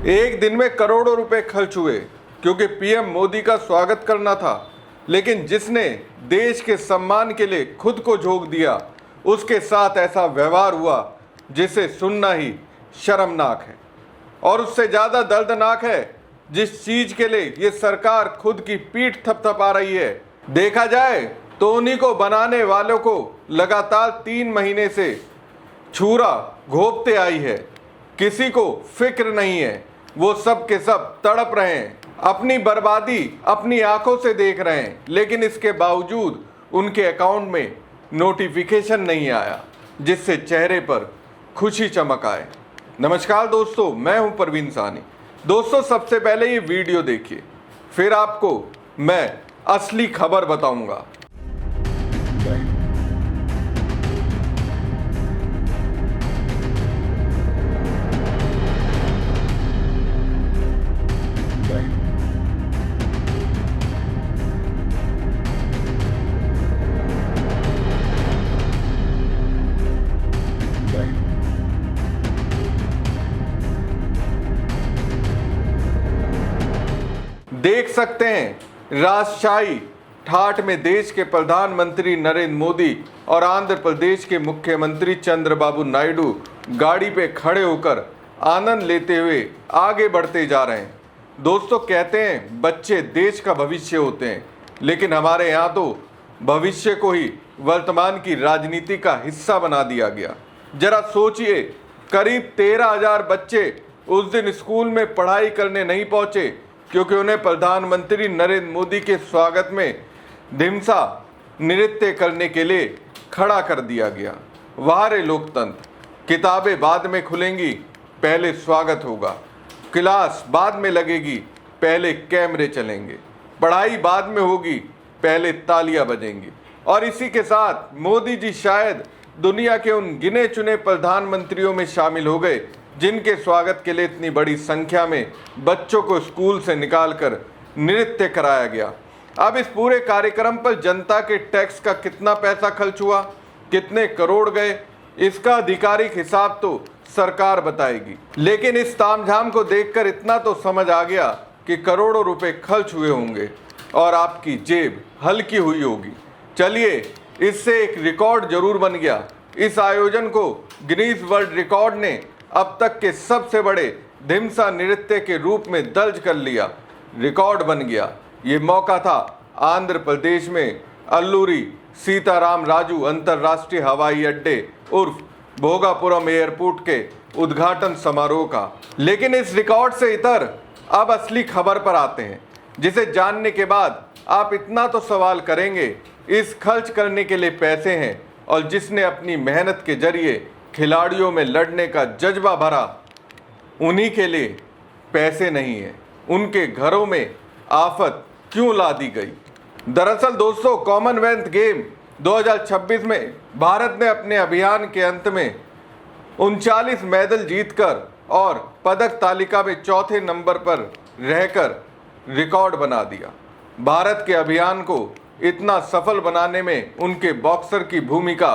एक दिन में करोड़ों रुपए खर्च हुए क्योंकि पीएम मोदी का स्वागत करना था, लेकिन जिसने देश के सम्मान के लिए खुद को झोंक दिया उसके साथ ऐसा व्यवहार हुआ जिसे सुनना ही शर्मनाक है। और उससे ज़्यादा दर्दनाक है जिस चीज के लिए ये सरकार खुद की पीठ थपथपा रही है। देखा जाए तो उन्हीं को बनाने वालों को लगातार 3 महीने से छुरा घोंपते आई है। किसी को फिक्र नहीं है, वो सब के सब तड़प रहे हैं, अपनी बर्बादी अपनी आंखों से देख रहे हैं, लेकिन इसके बावजूद उनके अकाउंट में नोटिफिकेशन नहीं आया जिससे चेहरे पर खुशी चमक आए। नमस्कार दोस्तों, मैं हूं परवीन साहनी। दोस्तों, सबसे पहले ये वीडियो देखिए, फिर आपको मैं असली खबर बताऊंगा। देख सकते हैं राजशाही ठाठ में देश के प्रधानमंत्री नरेंद्र मोदी और आंध्र प्रदेश के मुख्यमंत्री चंद्रबाबू नायडू गाड़ी पे खड़े होकर आनंद लेते हुए आगे बढ़ते जा रहे हैं। दोस्तों, कहते हैं बच्चे देश का भविष्य होते हैं, लेकिन हमारे यहाँ तो भविष्य को ही वर्तमान की राजनीति का हिस्सा बना दिया गया। जरा सोचिए, करीब 13,000 बच्चे उस दिन स्कूल में पढ़ाई करने नहीं पहुंचे क्योंकि उन्हें प्रधानमंत्री नरेंद्र मोदी के स्वागत में ढिमसा नृत्य करने के लिए खड़ा कर दिया गया। वाह रे लोकतंत्र! किताबें बाद में खुलेंगी, पहले स्वागत होगा। क्लास बाद में लगेगी, पहले कैमरे चलेंगे। पढ़ाई बाद में होगी, पहले तालियां बजेंगी। और इसी के साथ मोदी जी शायद दुनिया के उन गिने चुने प्रधानमंत्रियों में शामिल हो गए जिनके स्वागत के लिए इतनी बड़ी संख्या में बच्चों को स्कूल से निकालकर नृत्य कराया गया। अब इस पूरे कार्यक्रम पर जनता के टैक्स का कितना पैसा खर्च हुआ, कितने करोड़ गए, इसका आधिकारिक हिसाब तो सरकार बताएगी। लेकिन इस तामझाम को देखकर इतना तो समझ आ गया कि करोड़ों रुपए खर्च हुए होंगे और आपकी जेब हल्की हुई होगी। चलिए, इससे एक रिकॉर्ड जरूर बन गया। इस आयोजन को गिनीज वर्ल्ड रिकॉर्ड ने अब तक के सबसे बड़े ढिमसा नृत्य के रूप में दर्ज कर लिया। रिकॉर्ड बन गया। ये मौका था आंध्र प्रदेश में अल्लूरी सीताराम राजू अंतर्राष्ट्रीय हवाई अड्डे उर्फ भोगापुरम एयरपोर्ट के उद्घाटन समारोह का। लेकिन इस रिकॉर्ड से इतर अब असली खबर पर आते हैं, जिसे जानने के बाद आप इतना तो सवाल करेंगे, इस खर्च करने के लिए पैसे हैं और जिसने अपनी मेहनत के जरिए खिलाड़ियों में लड़ने का जज्बा भरा, उन्हीं के लिए पैसे नहीं है, उनके घरों में आफत क्यों ला दी गई। दरअसल दोस्तों, कॉमनवेल्थ गेम 2026 में भारत ने अपने अभियान के अंत में 39 मेडल जीतकर और पदक तालिका में चौथे नंबर पर रहकर रिकॉर्ड बना दिया। भारत के अभियान को इतना सफल बनाने में उनके बॉक्सर की भूमिका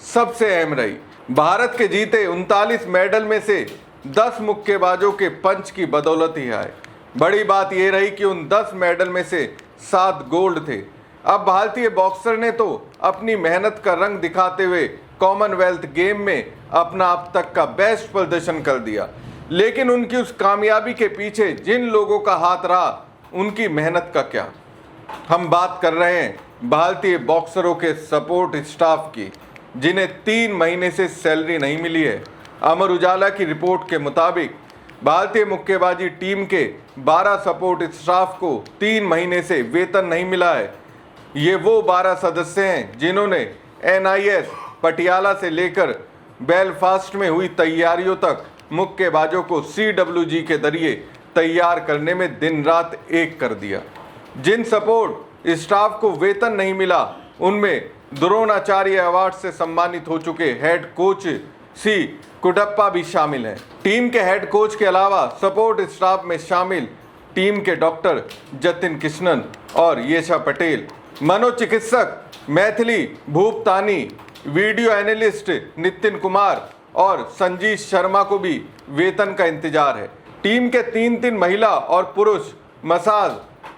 सबसे अहम रही। भारत के जीते 39 मेडल में से 10 मुक्केबाजों के पंच की बदौलत ही आए। बड़ी बात यह रही कि उन 10 मेडल में से 7 गोल्ड थे। अब भारतीय बॉक्सर ने तो अपनी मेहनत का रंग दिखाते हुए कॉमनवेल्थ गेम में अपना अब तक का बेस्ट प्रदर्शन कर दिया। लेकिन उनकी उस कामयाबी के पीछे जिन लोगों का हाथ रहा, उनकी मेहनत का क्या। हम बात कर रहे हैं भारतीय बॉक्सरों के सपोर्ट स्टाफ की, जिन्हें 3 महीने से सैलरी नहीं मिली है। अमर उजाला की रिपोर्ट के मुताबिक भारतीय मुक्केबाजी टीम के 12 सपोर्ट स्टाफ को 3 महीने से वेतन नहीं मिला है। ये वो 12 सदस्य हैं जिन्होंने NIS पटियाला से लेकर बेलफास्ट में हुई तैयारियों तक मुक्केबाजों को CWG के जरिए तैयार करने में दिन रात एक कर दिया। जिन सपोर्ट स्टाफ को वेतन नहीं मिला, उनमें द्रोणाचार्य अवार्ड से सम्मानित हो चुके हेड कोच सी कुडप्पा भी शामिल हैं। टीम के हेड कोच के अलावा सपोर्ट स्टाफ में शामिल टीम के डॉक्टर जतिन कृष्णन और येशा पटेल, मनोचिकित्सक मैथिली भूपतानी, वीडियो एनालिस्ट नितिन कुमार और संजीव शर्मा को भी वेतन का इंतजार है। टीम के 3-3 महिला और पुरुष मसाज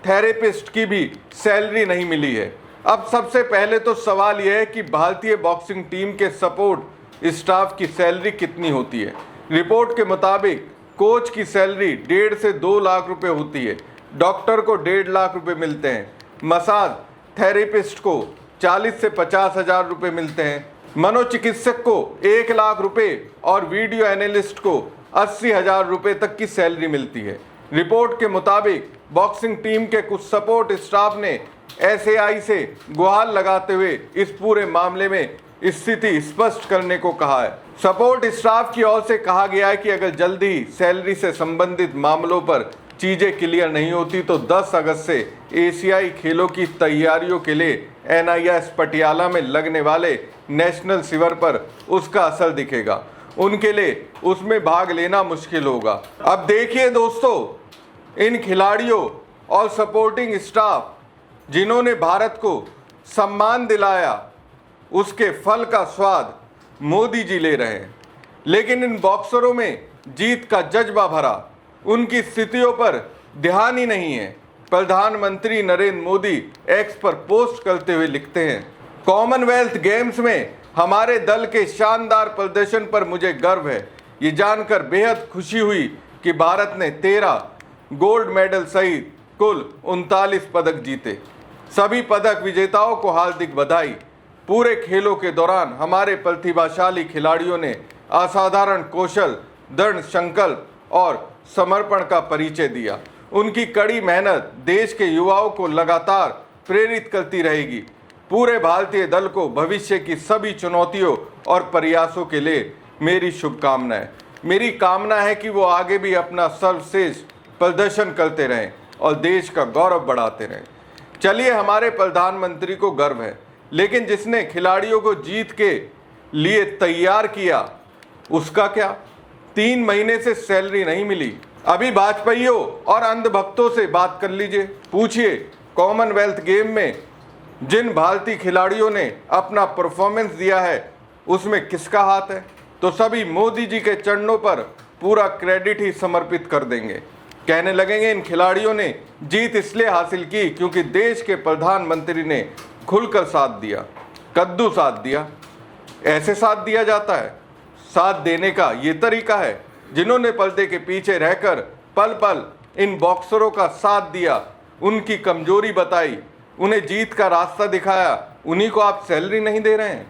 थेरेपिस्ट की भी सैलरी नहीं मिली है। अब सबसे पहले तो सवाल यह है कि भारतीय बॉक्सिंग टीम के सपोर्ट स्टाफ की सैलरी कितनी होती है। रिपोर्ट के मुताबिक कोच की सैलरी 1.5 से 2 लाख रुपए होती है, डॉक्टर को 1.5 लाख रुपए मिलते हैं, मसाज थेरेपिस्ट को 40 से 50 हजार रुपए मिलते हैं, मनोचिकित्सक को 1 लाख रुपए और वीडियो एनालिस्ट को 80 हजार रुपए तक की सैलरी मिलती है। रिपोर्ट के मुताबिक बॉक्सिंग टीम के कुछ सपोर्ट स्टाफ ने एसएआई से गुहार लगाते हुए इस पूरे मामले में स्थिति स्पष्ट करने को कहा है। सपोर्ट स्टाफ की ओर से कहा गया है कि अगर जल्दी ही सैलरी से संबंधित मामलों पर चीजें क्लियर नहीं होती तो 10 अगस्त से एशियाई खेलों की तैयारियों के लिए एनआईएस पटियाला में लगने वाले नेशनल शिविर पर उसका असर दिखेगा। उनके लिए उसमें भाग लेना मुश्किल होगा। अब देखिए दोस्तों, इन खिलाड़ियों और सपोर्टिंग स्टाफ जिन्होंने भारत को सम्मान दिलाया, उसके फल का स्वाद मोदी जी ले रहे हैं। लेकिन इन बॉक्सरों में जीत का जज्बा भरा, उनकी स्थितियों पर ध्यान ही नहीं है। प्रधानमंत्री नरेंद्र मोदी एक्स पर पोस्ट करते हुए लिखते हैं, कॉमनवेल्थ गेम्स में हमारे दल के शानदार प्रदर्शन पर मुझे गर्व है। ये जानकर बेहद खुशी हुई कि भारत ने 13 गोल्ड मेडल सहित कुल 39 पदक जीते। सभी पदक विजेताओं को हार्दिक बधाई। पूरे खेलों के दौरान हमारे प्रतिभाशाली खिलाड़ियों ने असाधारण कौशल, दृढ़ संकल्प और समर्पण का परिचय दिया। उनकी कड़ी मेहनत देश के युवाओं को लगातार प्रेरित करती रहेगी। पूरे भारतीय दल को भविष्य की सभी चुनौतियों और प्रयासों के लिए मेरी शुभकामनाएं। मेरी कामना है कि वो आगे भी अपना सर्वश्रेष्ठ प्रदर्शन करते रहें और देश का गौरव बढ़ाते रहें। चलिए, हमारे प्रधानमंत्री को गर्व है, लेकिन जिसने खिलाड़ियों को जीत के लिए तैयार किया उसका क्या? 3 महीने से सैलरी नहीं मिली। अभी वाजपेयियों और अंधभक्तों से बात कर लीजिए, पूछिए कॉमनवेल्थ गेम में जिन भारतीय खिलाड़ियों ने अपना परफॉर्मेंस दिया है उसमें किसका हाथ है, तो सभी मोदी जी के चरणों पर पूरा क्रेडिट ही समर्पित कर देंगे। कहने लगेंगे इन खिलाड़ियों ने जीत इसलिए हासिल की क्योंकि देश के प्रधानमंत्री ने खुलकर साथ दिया, कद्दू साथ दिया। ऐसे साथ दिया जाता है? साथ देने का ये तरीका है? जिन्होंने पर्दे के पीछे रहकर पल पल इन बॉक्सरों का साथ दिया, उनकी कमजोरी बताई, उन्हें जीत का रास्ता दिखाया, उन्हीं को आप सैलरी नहीं दे रहे हैं,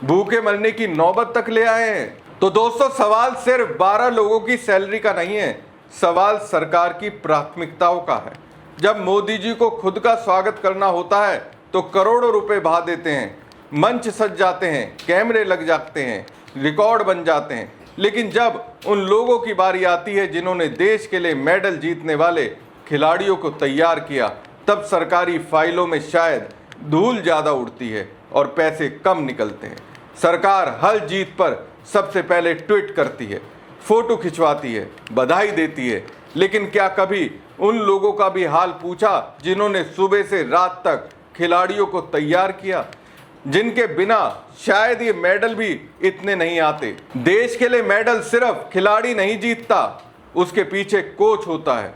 भूखे मरने की नौबत तक ले आए हैं। तो दोस्तों, सवाल सिर्फ 12 लोगों की सैलरी का नहीं है, सवाल सरकार की प्राथमिकताओं का है। जब मोदी जी को खुद का स्वागत करना होता है तो करोड़ों रुपए बहा देते हैं, मंच सज जाते हैं, कैमरे लग जाते हैं, रिकॉर्ड बन जाते हैं। लेकिन जब उन लोगों की बारी आती है जिन्होंने देश के लिए मेडल जीतने वाले खिलाड़ियों को तैयार किया, तब सरकारी फाइलों में शायद धूल ज़्यादा उड़ती है और पैसे कम निकलते हैं। सरकार हर जीत पर सबसे पहले ट्वीट करती है, फोटो खिंचवाती है, बधाई देती है, लेकिन क्या कभी उन लोगों का भी हाल पूछा जिन्होंने सुबह से रात तक खिलाड़ियों को तैयार किया, जिनके बिना शायद ये मेडल भी इतने नहीं आते। देश के लिए मेडल सिर्फ खिलाड़ी नहीं जीतता, उसके पीछे कोच होता है,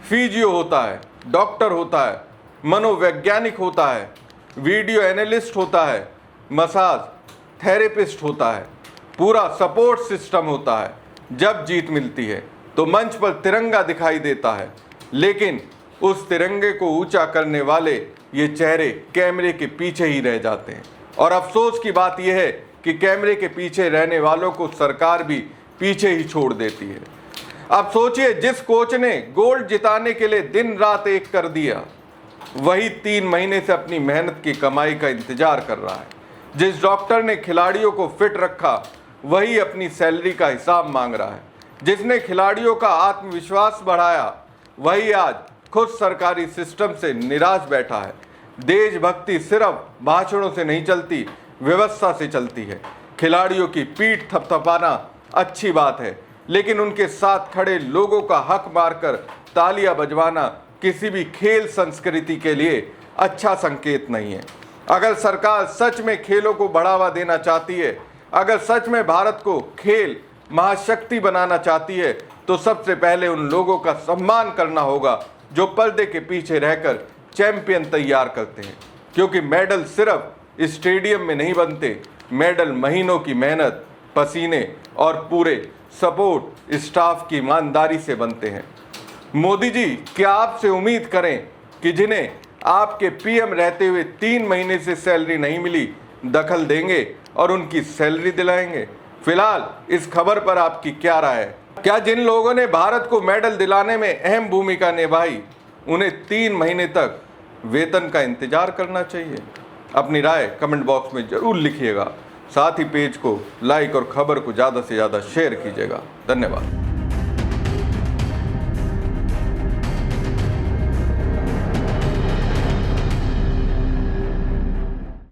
फिजियो होता है, डॉक्टर होता है, मनोवैज्ञानिक होता है, वीडियो एनालिस्ट होता है, मसाज थेरेपिस्ट होता है, पूरा सपोर्ट सिस्टम होता है। जब जीत मिलती है तो मंच पर तिरंगा दिखाई देता है, लेकिन उस तिरंगे को ऊंचा करने वाले ये चेहरे कैमरे के पीछे ही रह जाते हैं। और अफसोस की बात यह है कि कैमरे के पीछे रहने वालों को सरकार भी पीछे ही छोड़ देती है। अब सोचिए, जिस कोच ने गोल्ड जिताने के लिए दिन रात एक कर दिया, वही 3 महीने से अपनी मेहनत की कमाई का इंतजार कर रहा है। जिस डॉक्टर ने खिलाड़ियों को फिट रखा, वही अपनी सैलरी का हिसाब मांग रहा है। जिसने खिलाड़ियों का आत्मविश्वास बढ़ाया, वही आज खुद सरकारी सिस्टम से निराश बैठा है। देशभक्ति सिर्फ भाषणों से नहीं चलती, व्यवस्था से चलती है। खिलाड़ियों की पीठ थपथपाना अच्छी बात है, लेकिन उनके साथ खड़े लोगों का हक मारकर तालियां बजवाना किसी भी खेल संस्कृति के लिए अच्छा संकेत नहीं है। अगर सरकार सच में खेलों को बढ़ावा देना चाहती है, अगर सच में भारत को खेल महाशक्ति बनाना चाहती है, तो सबसे पहले उन लोगों का सम्मान करना होगा जो पर्दे के पीछे रहकर चैंपियन तैयार करते हैं, क्योंकि मेडल सिर्फ स्टेडियम में नहीं बनते, मेडल महीनों की मेहनत, पसीने और पूरे सपोर्ट स्टाफ की ईमानदारी से बनते हैं। मोदी जी, क्या आपसे उम्मीद करें कि जिन्हें आपके पीएम रहते हुए 3 महीने से सैलरी नहीं मिली, दखल देंगे और उनकी सैलरी दिलाएंगे? फिलहाल इस खबर पर आपकी क्या राय है? क्या जिन लोगों ने भारत को मेडल दिलाने में अहम भूमिका निभाई, उन्हें 3 महीने तक वेतन का इंतजार करना चाहिए? अपनी राय कमेंट बॉक्स में जरूर लिखिएगा। साथ ही पेज को लाइक और खबर को ज़्यादा से ज़्यादा शेयर कीजिएगा। धन्यवाद।